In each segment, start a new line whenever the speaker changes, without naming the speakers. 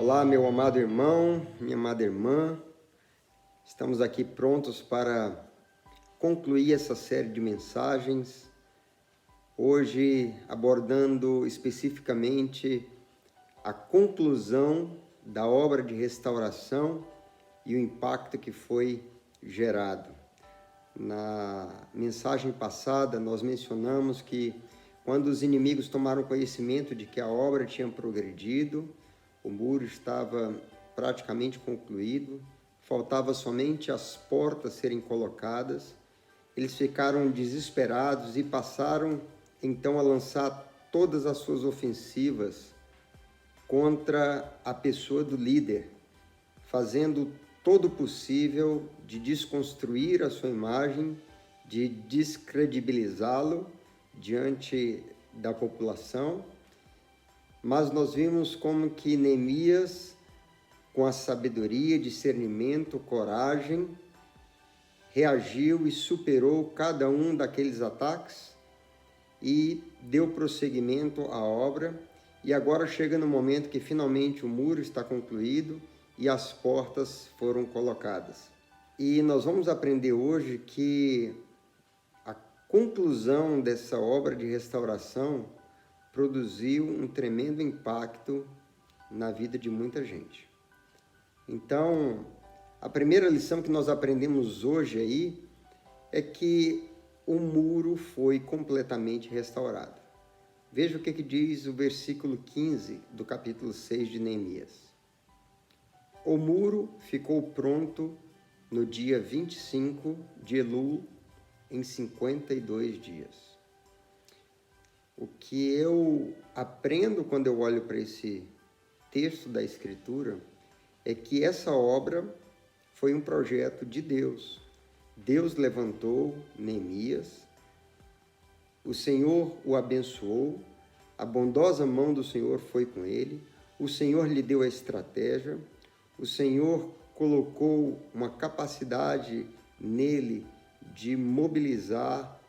Olá, meu amado irmão, minha amada irmã. Estamos aqui prontos para concluir essa série de mensagens. Hoje abordando especificamente a conclusão da obra de restauração e o impacto que foi gerado. Na mensagem passada, nós mencionamos que quando os inimigos tomaram conhecimento de que a obra tinha progredido, o muro estava praticamente concluído, faltava somente as portas serem colocadas. Eles ficaram desesperados e passaram então a lançar todas as suas ofensivas contra a pessoa do líder, fazendo todo o possível de desconstruir a sua imagem, de descredibilizá-lo diante da população. Mas nós vimos como que Neemias, com a sabedoria, discernimento, coragem, reagiu e superou cada um daqueles ataques e deu prosseguimento à obra. E agora chega no momento que finalmente o muro está concluído e as portas foram colocadas. E nós vamos aprender hoje que a conclusão dessa obra de restauração produziu um tremendo impacto na vida de muita gente. Então, a primeira lição que nós aprendemos hoje aí é que o muro foi completamente restaurado. Veja o que diz o versículo 15 do capítulo 6 de Neemias. O muro ficou pronto no dia 25 de Elul, em 52 dias. O que eu aprendo quando eu olho para esse texto da Escritura é que essa obra foi um projeto de Deus. Deus levantou Neemias, o Senhor o abençoou, a bondosa mão do Senhor foi com ele, o Senhor lhe deu a estratégia, o Senhor colocou uma capacidade nele de mobilizar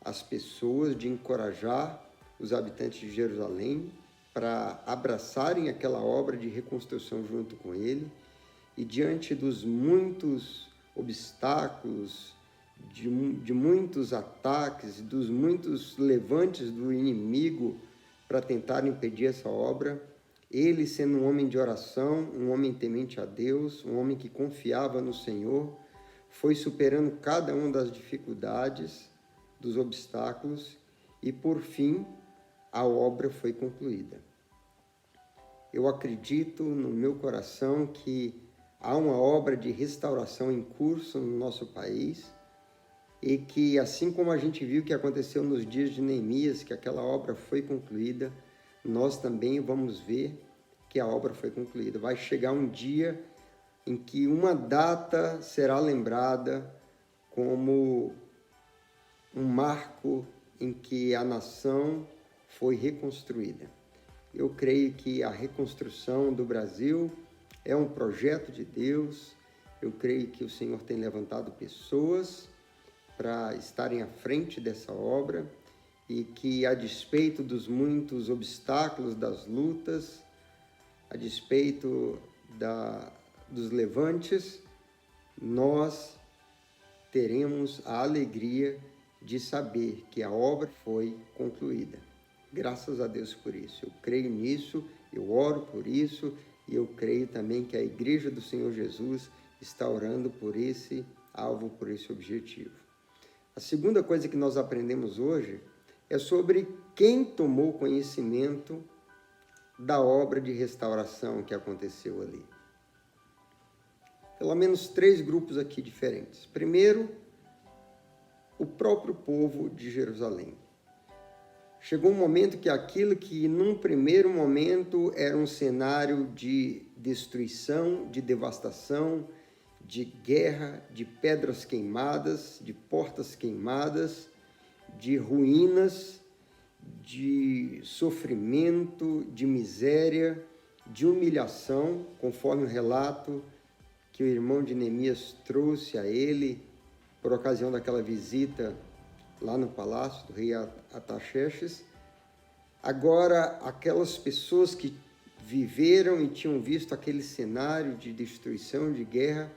as pessoas, de encorajar os habitantes de Jerusalém para abraçarem aquela obra de reconstrução junto com ele. E diante dos muitos obstáculos, de muitos ataques, dos muitos levantes do inimigo para tentar impedir essa obra, ele, sendo um homem de oração, um homem temente a Deus, um homem que confiava no Senhor, foi superando cada uma das dificuldades, dos obstáculos, e por fim a obra foi concluída. Eu acredito no meu coração que há uma obra de restauração em curso no nosso país e que, assim como a gente viu que aconteceu nos dias de Neemias, que aquela obra foi concluída, nós também vamos ver que a obra foi concluída. Vai chegar um dia em que uma data será lembrada como um marco em que a nação foi reconstruída. Eu creio que a reconstrução do Brasil é um projeto de Deus. Eu creio que o Senhor tem levantado pessoas para estarem à frente dessa obra e que, a despeito dos muitos obstáculos, das lutas, a despeito dos levantes, nós teremos a alegria de saber que a obra foi concluída. Graças a Deus por isso. Eu creio nisso, eu oro por isso e eu creio também que a Igreja do Senhor Jesus está orando por esse alvo, por esse objetivo. A segunda coisa que nós aprendemos hoje é sobre quem tomou conhecimento da obra de restauração que aconteceu ali. Pelo menos 3 grupos aqui diferentes. Primeiro, o próprio povo de Jerusalém. Chegou um momento que aquilo que num primeiro momento era um cenário de destruição, de devastação, de guerra, de pedras queimadas, de portas queimadas, de ruínas, de sofrimento, de miséria, de humilhação, conforme o relato que o irmão de Neemias trouxe a ele por ocasião daquela visita lá no palácio do rei Artaxerxes. Agora, aquelas pessoas que viveram e tinham visto aquele cenário de destruição, de guerra,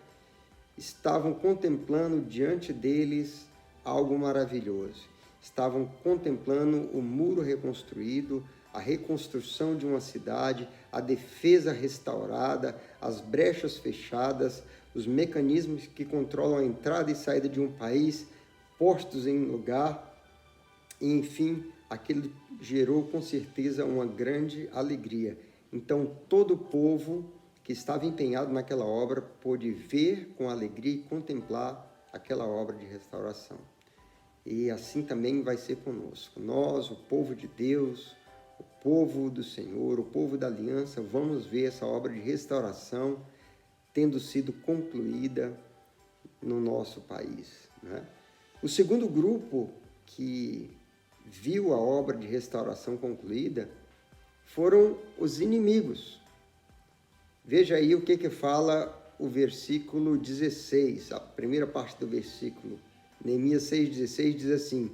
estavam contemplando diante deles algo maravilhoso. Estavam contemplando o muro reconstruído, a reconstrução de uma cidade, a defesa restaurada, as brechas fechadas, os mecanismos que controlam a entrada e saída de um país postos em lugar. E, enfim, aquilo gerou com certeza uma grande alegria. Então, todo o povo que estava empenhado naquela obra pôde ver com alegria e contemplar aquela obra de restauração. E assim também vai ser conosco. Nós, o povo de Deus, o povo do Senhor, o povo da aliança, vamos ver essa obra de restauração tendo sido concluída no nosso país, né? O segundo grupo que viu a obra de restauração concluída foram os inimigos. Veja aí o que fala o versículo 16, a primeira parte do versículo. Neemias 6,16 diz assim: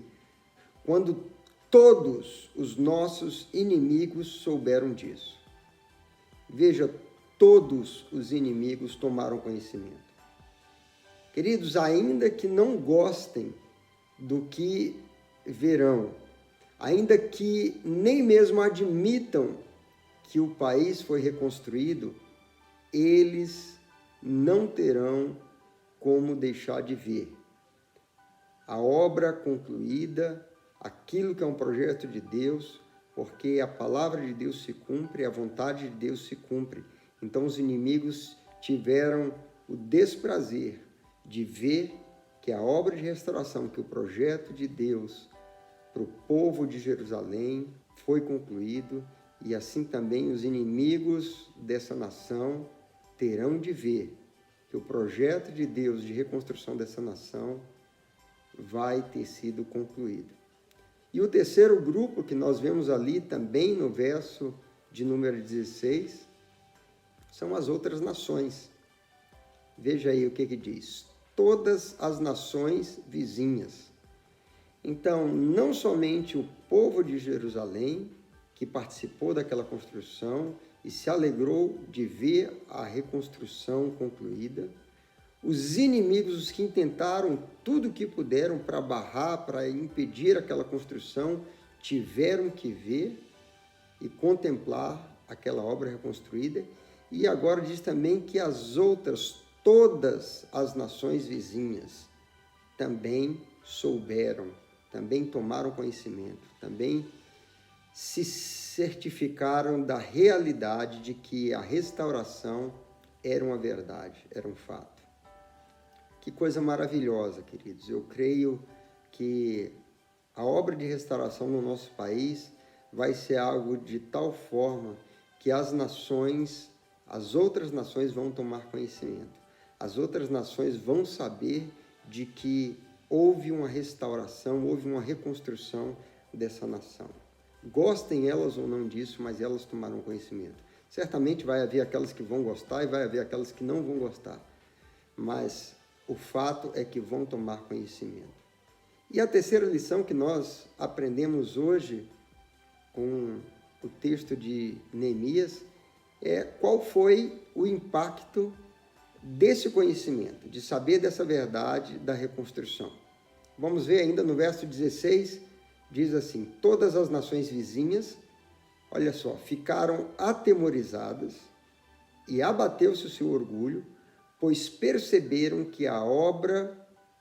quando todos os nossos inimigos souberam disso. Veja, todos os inimigos tomaram conhecimento. Queridos, ainda que não gostem do que verão, ainda que nem mesmo admitam que o país foi reconstruído, eles não terão como deixar de ver a obra concluída, aquilo que é um projeto de Deus, porque a palavra de Deus se cumpre, a vontade de Deus se cumpre. Então os inimigos tiveram o desprazer de ver que a obra de restauração, que o projeto de Deus para o povo de Jerusalém foi concluído, e assim também os inimigos dessa nação terão de ver que o projeto de Deus de reconstrução dessa nação vai ter sido concluído. E o terceiro grupo que nós vemos ali também no verso de número 16 são as outras nações. Veja aí o que diz: todas as nações vizinhas. Então, não somente o povo de Jerusalém, que participou daquela construção e se alegrou de ver a reconstrução concluída, os inimigos, os que intentaram tudo o que puderam para barrar, para impedir aquela construção, tiveram que ver e contemplar aquela obra reconstruída. E agora diz também que as outras, todas as nações vizinhas, também souberam, também tomaram conhecimento, também se certificaram da realidade de que a restauração era uma verdade, era um fato. Que coisa maravilhosa, queridos. Eu creio que a obra de restauração no nosso país vai ser algo de tal forma que as nações, as outras nações vão tomar conhecimento. As outras nações vão saber de que houve uma restauração, houve uma reconstrução dessa nação. Gostem elas ou não disso, mas elas tomaram conhecimento. Certamente vai haver aquelas que vão gostar e vai haver aquelas que não vão gostar. Mas o fato é que vão tomar conhecimento. E a terceira lição que nós aprendemos hoje com o texto de Neemias é qual foi o impacto desse conhecimento, de saber dessa verdade da reconstrução. Vamos ver ainda no verso 16, diz assim: todas as nações vizinhas, olha só, ficaram atemorizadas e abateu-se o seu orgulho, pois perceberam que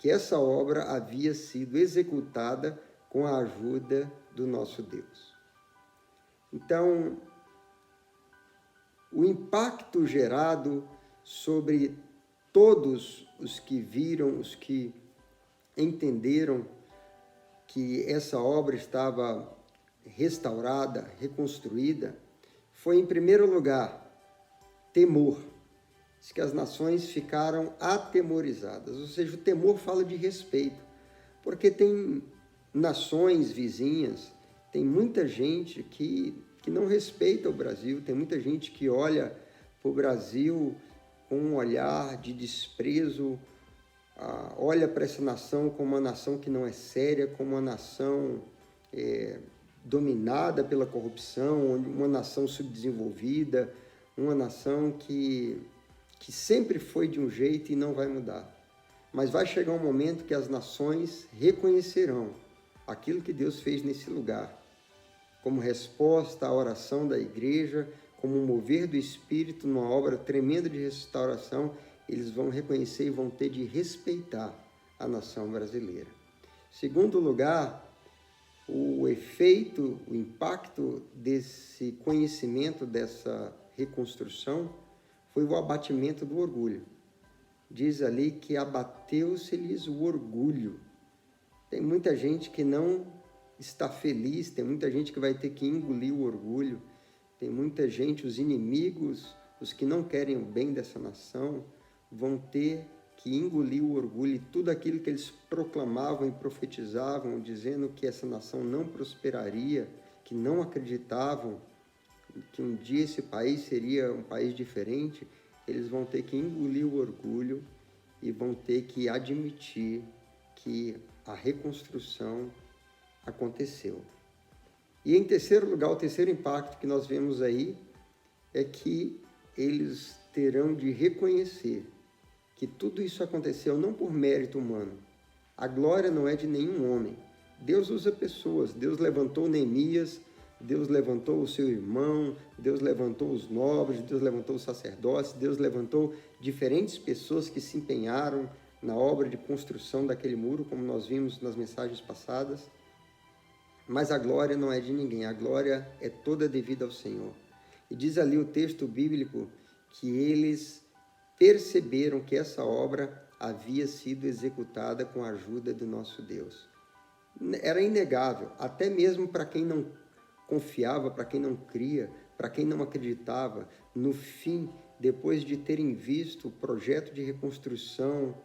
essa obra havia sido executada com a ajuda do nosso Deus. Então, o impacto gerado sobre todos os que viram, os que entenderam que essa obra estava restaurada, reconstruída, foi, em primeiro lugar, temor. Diz que as nações ficaram atemorizadas, ou seja, o temor fala de respeito, porque tem nações vizinhas, tem muita gente que não respeita o Brasil, tem muita gente que olha para o Brasil com um olhar de desprezo, olha para essa nação como uma nação que não é séria, como uma nação dominada pela corrupção, uma nação subdesenvolvida, uma nação que sempre foi de um jeito e não vai mudar. Mas vai chegar um momento que as nações reconhecerão aquilo que Deus fez nesse lugar, como resposta à oração da igreja, como um mover do Espírito numa obra tremenda de restauração. Eles vão reconhecer e vão ter de respeitar a nação brasileira. Segundo lugar, o efeito, o impacto desse conhecimento, dessa reconstrução, foi o abatimento do orgulho. Diz ali que abateu-se-lhes o orgulho. Tem muita gente que não está feliz, tem muita gente que vai ter que engolir o orgulho, tem muita gente, os inimigos, os que não querem o bem dessa nação, vão ter que engolir o orgulho e tudo aquilo que eles proclamavam e profetizavam, dizendo que essa nação não prosperaria, que não acreditavam que um dia esse país seria um país diferente. Eles vão ter que engolir o orgulho e vão ter que admitir que a reconstrução aconteceu. E em terceiro lugar, o terceiro impacto que nós vemos aí é que eles terão de reconhecer que tudo isso aconteceu não por mérito humano. A glória não é de nenhum homem. Deus usa pessoas. Deus levantou Neemias, Deus levantou o seu irmão, Deus levantou os nobres, Deus levantou os sacerdotes, Deus levantou diferentes pessoas que se empenharam na obra de construção daquele muro, como nós vimos nas mensagens passadas. Mas a glória não é de ninguém, a glória é toda devida ao Senhor. E diz ali o texto bíblico que eles perceberam que essa obra havia sido executada com a ajuda do nosso Deus. Era inegável, até mesmo para quem não confiava, para quem não cria, para quem não acreditava. No fim, depois de terem visto o projeto de reconstrução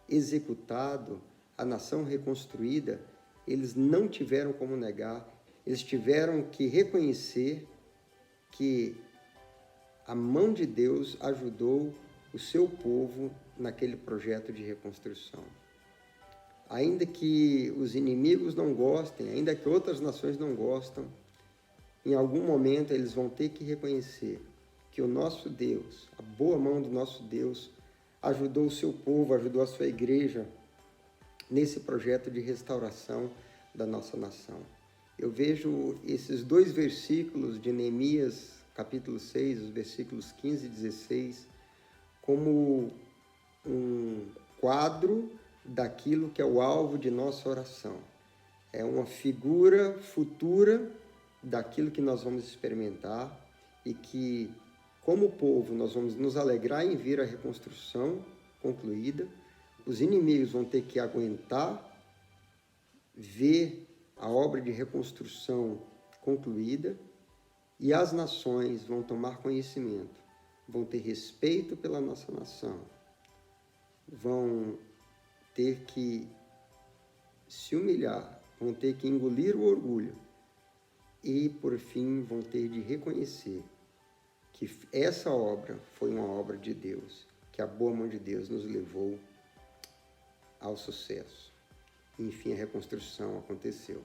executado, a nação reconstruída, eles não tiveram como negar, eles tiveram que reconhecer que a mão de Deus ajudou o seu povo naquele projeto de reconstrução. Ainda que os inimigos não gostem, ainda que outras nações não gostam, em algum momento eles vão ter que reconhecer que o nosso Deus, a boa mão do nosso Deus, ajudou o seu povo, ajudou a sua igreja nesse projeto de restauração da nossa nação. Eu vejo esses dois versículos de Neemias, capítulo 6, os versículos 15 e 16, como um quadro daquilo que é o alvo de nossa oração. É uma figura futura daquilo que nós vamos experimentar e que, como povo, nós vamos nos alegrar em ver a reconstrução concluída. Os inimigos vão ter que aguentar ver a obra de reconstrução concluída e as nações vão tomar conhecimento, vão ter respeito pela nossa nação, vão ter que se humilhar, vão ter que engolir o orgulho e, por fim, vão ter de reconhecer que essa obra foi uma obra de Deus, que a boa mão de Deus nos levou ao sucesso. Enfim, a reconstrução aconteceu.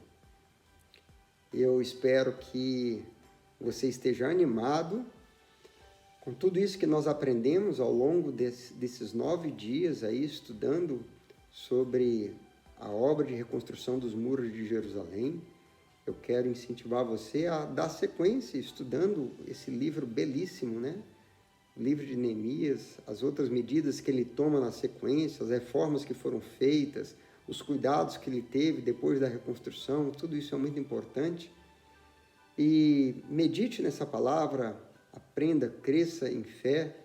Eu espero que você esteja animado com tudo isso que nós aprendemos ao longo desses 9 dias aí, estudando sobre a obra de reconstrução dos muros de Jerusalém. Eu quero incentivar você a dar sequência estudando esse livro belíssimo, né? O livro de Neemias, as outras medidas que ele toma na sequência, as reformas que foram feitas, os cuidados que ele teve depois da reconstrução, tudo isso é muito importante. E medite nessa palavra, aprenda, cresça em fé,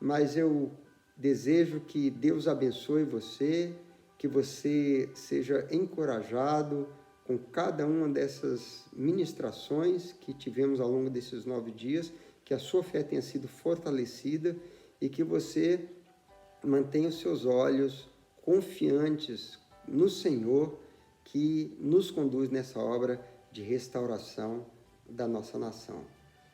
mas eu desejo que Deus abençoe você, que você seja encorajado com cada uma dessas ministrações que tivemos ao longo desses 9 dias, que a sua fé tenha sido fortalecida e que você mantenha os seus olhos confiantes no Senhor, que nos conduz nessa obra de restauração da nossa nação.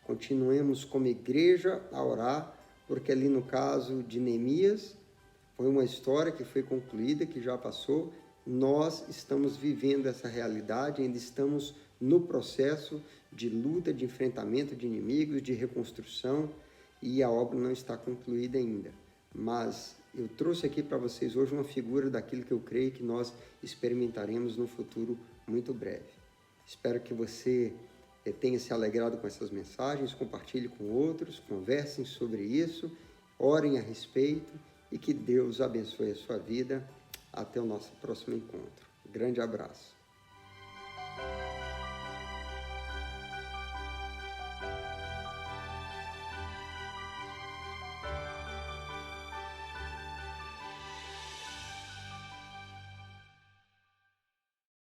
Continuemos como igreja a orar, porque ali no caso de Neemias, foi uma história que foi concluída, que já passou. Nós estamos vivendo essa realidade, ainda estamos no processo de luta, de enfrentamento de inimigos, de reconstrução, e a obra não está concluída ainda. Mas eu trouxe aqui para vocês hoje uma figura daquilo que eu creio que nós experimentaremos no futuro muito breve. Espero que você tenha se alegrado com essas mensagens, compartilhe com outros, conversem sobre isso, orem a respeito e que Deus abençoe a sua vida. Até o nosso próximo encontro. Grande abraço.